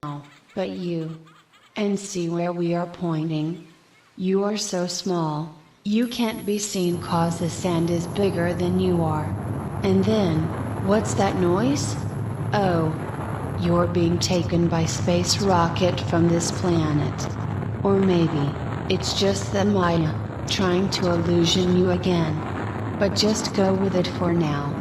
but you. And see where we are pointing? You are so small, you can't be seen cause the sand is bigger than you are. And then, what's that noise? Oh, you're being taken by space rocket from this planet. Or maybe, it's just the Maya, trying to illusion you again. But just go with it for now.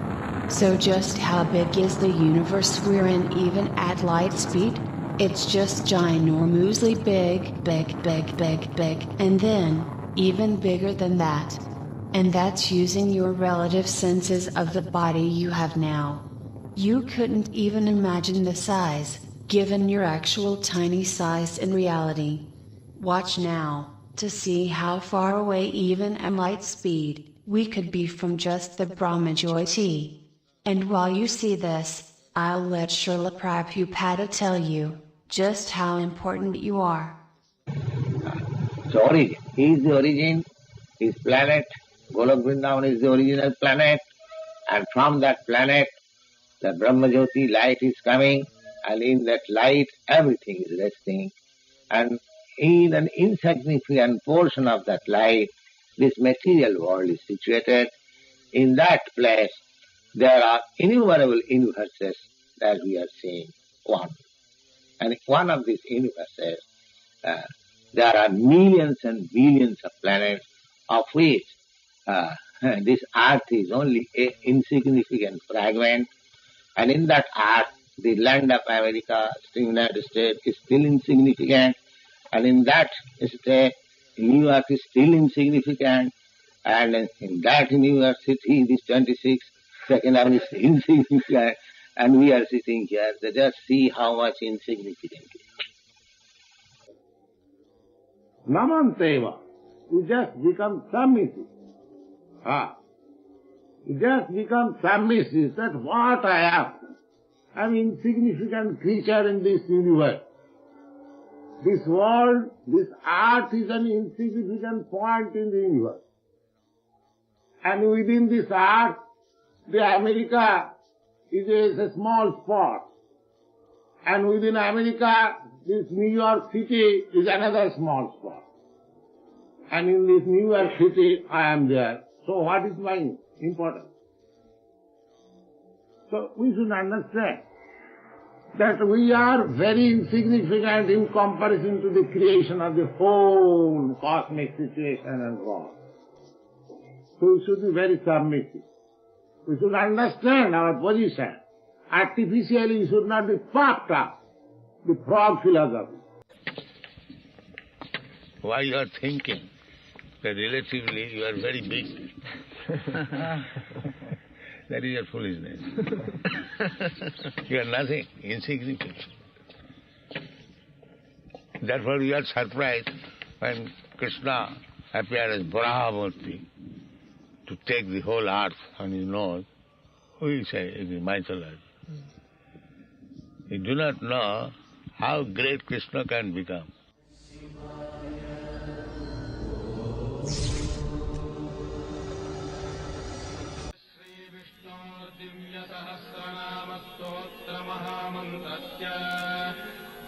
So just how big is the universe we're in even at light speed? It's just ginormously big, and then, even bigger than that. And that's using your relative senses of the body you have now. You couldn't even imagine the size, given your actual tiny size in reality. Watch now, to see how far away even at light speed, we could be from just the Brahmajyoti. And while you see this, I'll let Srila Prabhupada tell you just how important you are. So origin, he is the origin, his planet, Golok Vrindavan is the original planet, and from that planet the Brahmajyoti light is coming, and in that light everything is resting, and in an insignificant portion of that light this material world is situated. In that place there are innumerable universes that we are seeing, one. And in one of these universes, there are millions and billions of planets, of which this earth is only an insignificant fragment. And in that earth, the land of America, the United States, is still insignificant. And in that state, New York is still insignificant. And in that New York City, this 26th Second Avenue is insignificant. And we are sitting here, so just see how much insignificant it is. Namanteva, you just become submissive. You just become submissive that what I am. I'm an insignificant creature in this universe. This world, this earth is an insignificant point in the universe. And within this earth, the America is a small spot. And within America, this New York City is another small spot. And in this New York City, I am there. So what is my importance? So we should understand that we are very insignificant in comparison to the creation of the whole cosmic situation and world. So we should be very submissive. We should understand our position. Artificially, we should not be puffed up. The frog philosophy. Why you are thinking that relatively you are very big? That is your foolishness. You are nothing, insignificant. Therefore you are surprised when Krishna appeared as Brahmamurti to take the whole earth on his nose. We say it is mythology. You do not know how great Krishna can become.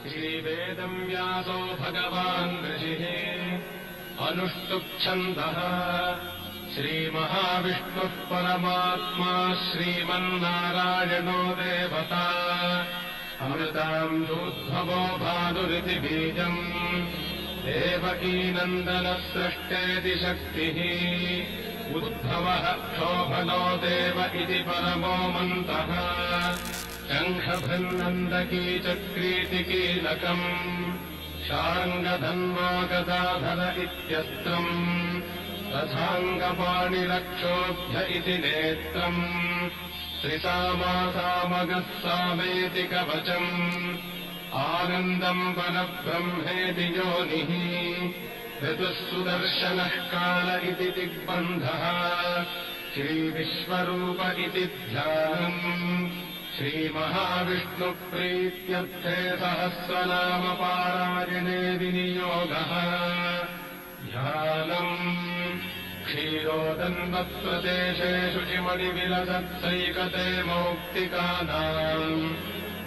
श्रीवेदं व्यासो भगवान् ऋषिः अनुष्टुप्छन्दः श्रीमहाविष्णुः परमात्मा श्रीमन्नारायणो देवता अमृताम्बूद्भवो भानुरिति बीजम् देवकीनन्दनसृष्टेति शक्तिः उद्भवः क्षोभनो देव इति परमो मन्तः शङ्खभृन्नन्दकी चक्रीति कीलकम् शार्ङ्गधन्वा गदाधर इत्यस्त्रम् तथाङ्गपाणिरक्षोभ्य इति नेत्रम् त्रिसामासामगः सामेति कवचम् आनन्दम् परब्रह्मेति योनिः ऋतुः सुदर्शनः काल इति दिग्बन्धः श्रीविश्वरूप इति ध्यानम् श्रीमहाविष्णुप्रीत्यर्थे सहस्रनामपारायणे विनियोगः ध्यानम् क्षीरोदन्वत्प्रदेशे शुचिमणिविलसत्सैकते मौक्तिकानाम्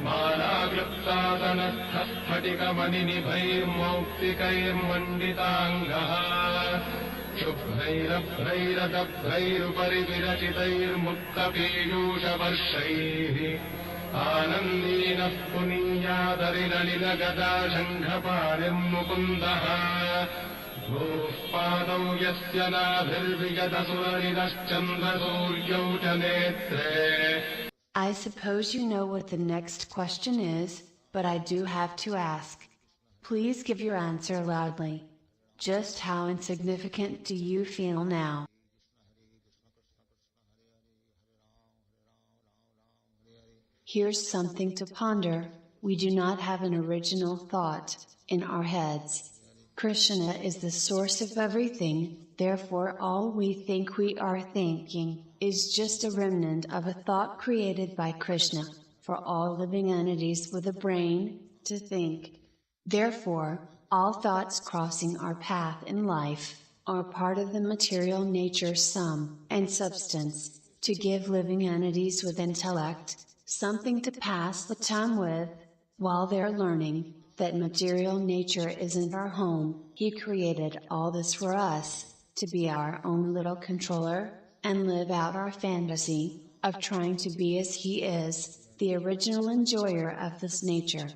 मालाक्लृप्तासनस्थस्फटिकमणिनिभैर्मौक्तिकैर्मण्डिताङ्गः शुभ्रैरभ्रैरदभ्रैरुपरि विरचितैर्मुक्तपीयूषवर्षैः आनन्दीनः पुनीयादरिनलिनगदा शङ्खपाणिर्मुकुन्दः भूः पादौ यस्य नाभिर्विगतसुरनिनश्चन्द्रसूर्यौ च नेत्रे. I suppose you know what the next question is, but I do have to ask. Please give your answer loudly. Just how insignificant do you feel now? Here's something to ponder. We do not have an original thought in our heads. Krishna is the source of everything, therefore all we think we are thinking is just a remnant of a thought created by Krishna, for all living entities with a brain to think. Therefore, all thoughts crossing our path in life are part of the material nature sum and substance, to give living entities with intellect something to pass the time with, while they're learning that material nature isn't our home. He created all this for us, to be our own little controller, and live out our fantasy of trying to be as He is, the original enjoyer of this nature.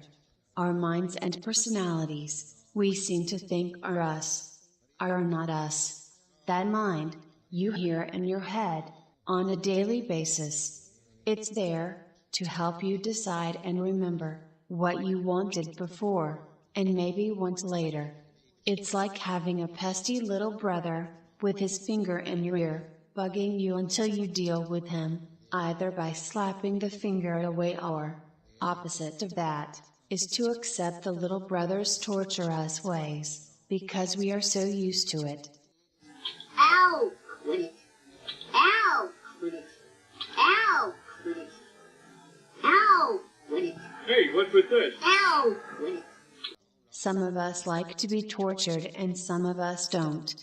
Our minds and personalities, we seem to think are us, are not us. That mind, you hear in your head, on a daily basis. It's there, to help you decide and remember what you wanted before, and maybe want later. It's like having a pesky little brother, with his finger in your ear, bugging you until you deal with him, either by slapping the finger away or, opposite of that, is to accept the little brother's torturous ways, because we are so used to it. Ow! Quit it. Ow! Quit it. Ow! Quit it. Ow! Quit it. Hey, what's with this? Ow! Quit it. Some of us like to be tortured and some of us don't.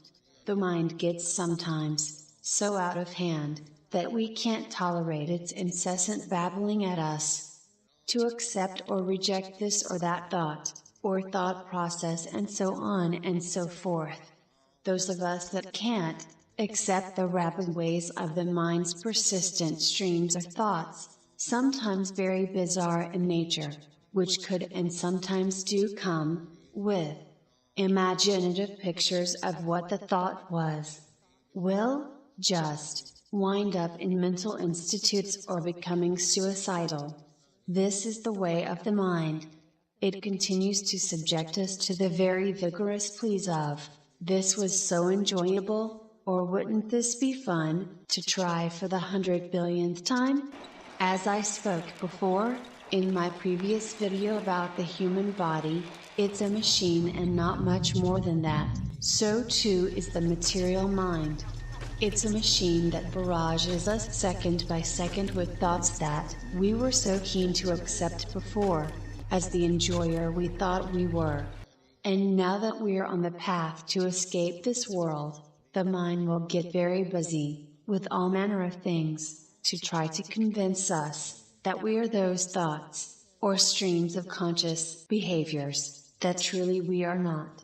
The mind gets sometimes so out of hand that we can't tolerate its incessant babbling at us. To accept or reject this or that thought, or thought process, and so on and so forth. Those of us that can't accept the rapid ways of the mind's persistent streams of thoughts, sometimes very bizarre in nature, which could and sometimes do come with imaginative pictures of what the thought was, will just wind up in mental institutes or becoming suicidal. This is the way of the mind. It continues to subject us to the very vigorous pleas of, this was so enjoyable, or wouldn't this be fun, to try for the 100 billionth time? As I spoke before, in my previous video about the human body, it's a machine and not much more than that. So too is the material mind. It's a machine that barrages us second by second with thoughts that we were so keen to accept before, as the enjoyer we thought we were. And now that we're on the path to escape this world, the mind will get very busy with all manner of things to try to convince us that we are those thoughts or streams of conscious behaviors that truly we are not.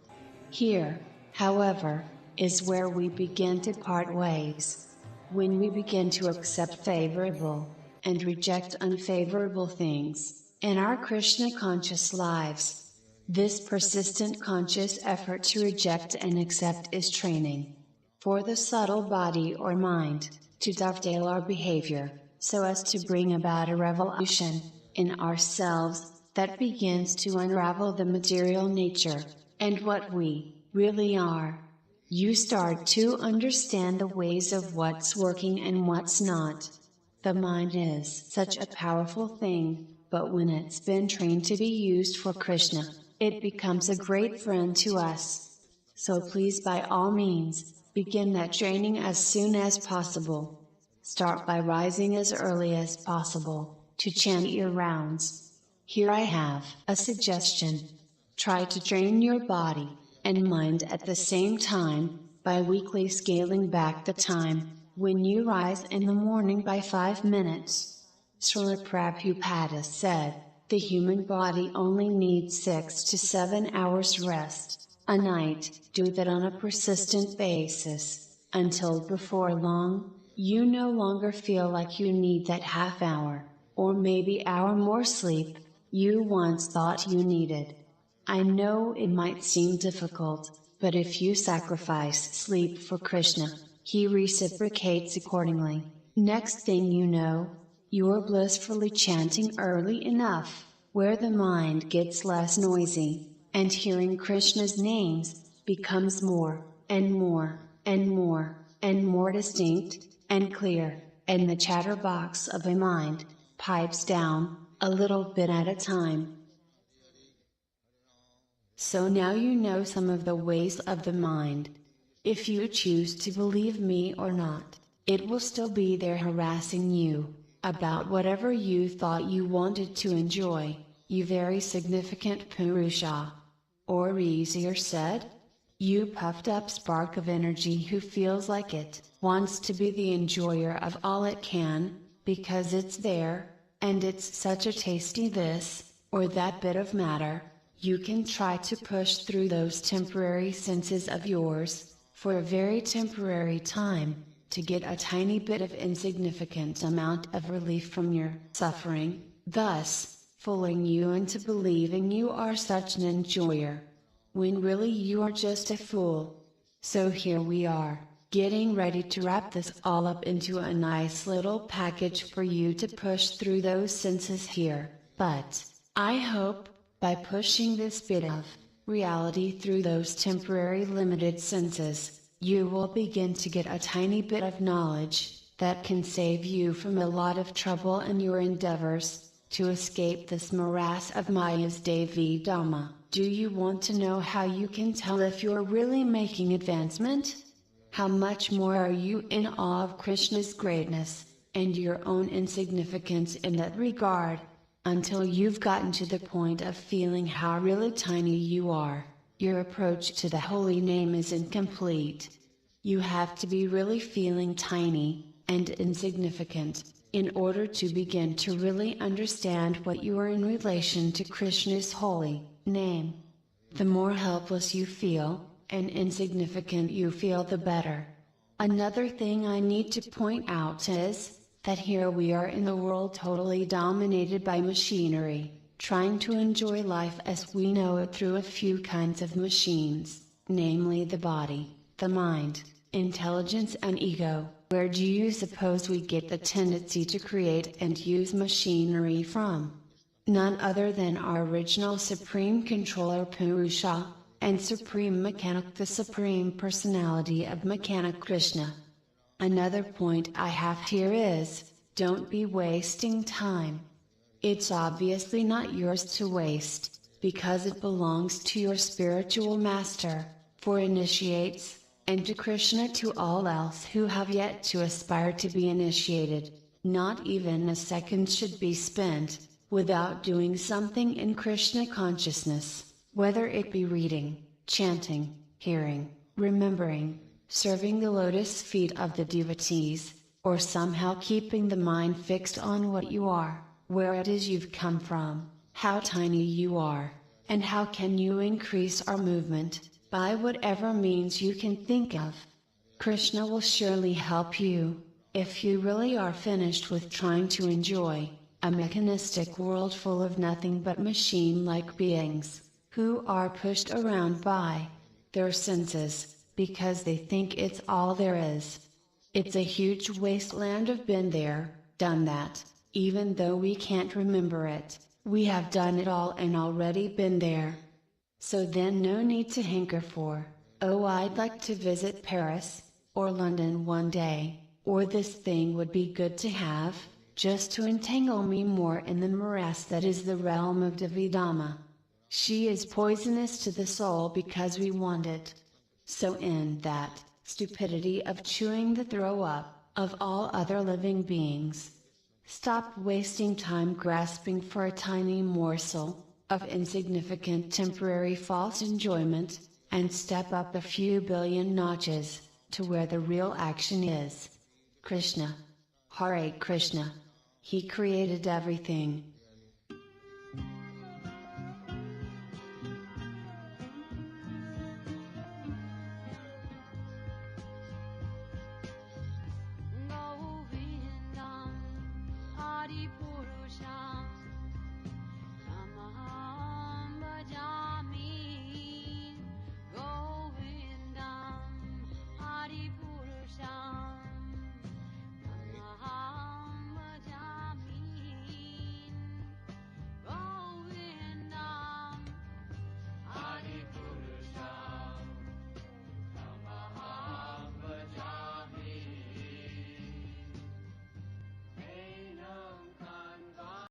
Here, however, is where we begin to part ways. When we begin to accept favorable and reject unfavorable things in our Krishna conscious lives. This persistent conscious effort to reject and accept is training for the subtle body or mind to dovetail our behavior so as to bring about a revolution in ourselves that begins to unravel the material nature and what we really are. You start to understand the ways of what's working and what's not. The mind is such a powerful thing, but when it's been trained to be used for Krishna, it becomes a great friend to us. So please, by all means, begin that training as soon as possible. Start by rising as early as possible to chant your rounds. Here I have a suggestion. Try to train your body and mind at the same time, by weekly scaling back the time when you rise in the morning by 5 minutes. Srila Prabhupada said, The human body only needs 6 to 7 hours rest a night. Do that on a persistent basis, until before long, you no longer feel like you need that half hour, or maybe hour more sleep, you once thought you needed. I know it might seem difficult, but if you sacrifice sleep for Krishna, he reciprocates accordingly. Next thing you know, you're blissfully chanting early enough, where the mind gets less noisy, and hearing Krishna's names becomes more, and more, and more, and more distinct, and clear, and the chatterbox of a mind pipes down, a little bit at a time. So now you know some of the ways of the mind. If you choose to believe me or not, it will still be there harassing you, about whatever you thought you wanted to enjoy, you very significant Purusha. Or easier said, you puffed up spark of energy who feels like it wants to be the enjoyer of all it can, because it's there, and it's such a tasty this, or that bit of matter. You can try to push through those temporary senses of yours, for a very temporary time, to get a tiny bit of insignificant amount of relief from your suffering, thus, fooling you into believing you are such an enjoyer, when really you are just a fool. So here we are, getting ready to wrap this all up into a nice little package for you to push through those senses here, but, I hope, by pushing this bit of reality through those temporary limited senses, you will begin to get a tiny bit of knowledge that can save you from a lot of trouble in your endeavors to escape this morass of Maya's Devi Dhamma. Do you want to know how you can tell if you're really making advancement? How much more are you in awe of Krishna's greatness, and your own insignificance in that regard? Until you've gotten to the point of feeling how really tiny you are, your approach to the holy name is incomplete. You have to be really feeling tiny and insignificant in order to begin to really understand what you are in relation to Krishna's holy name. The more helpless you feel, and insignificant you feel, the better. Another thing I need to point out is that here we are in the world totally dominated by machinery, trying to enjoy life as we know it through a few kinds of machines, namely the body, the mind, intelligence and ego. Where do you suppose we get the tendency to create and use machinery from? None other than our original Supreme Controller Purusha, and Supreme Mechanic, the Supreme Personality of Mechanic Krishna. Another point I have here is, don't be wasting time. It's obviously not yours to waste, because it belongs to your spiritual master, for initiates, and to Krishna to all else who have yet to aspire to be initiated. Not even a second should be spent without doing something in Krishna consciousness, whether it be reading, chanting, hearing, remembering, serving the lotus feet of the devotees, or somehow keeping the mind fixed on what you are, where it is you've come from, how tiny you are, and how can you increase our movement, by whatever means you can think of. Krishna will surely help you, if you really are finished with trying to enjoy a mechanistic world full of nothing but machine-like beings, who are pushed around by their senses, because they think it's all there is. It's a huge wasteland of been there, done that, even though we can't remember it, we have done it all and already been there. So then no need to hanker for, oh I'd like to visit Paris, or London one day, or this thing would be good to have, just to entangle me more in the morass that is the realm of Devidama. She is poisonous to the soul because we want it. So in that stupidity of chewing the throw up of all other living beings, stop wasting time grasping for a tiny morsel of insignificant temporary false enjoyment, and step up a few billion notches to where the real action is. Krishna. Hare Krishna. He created everything,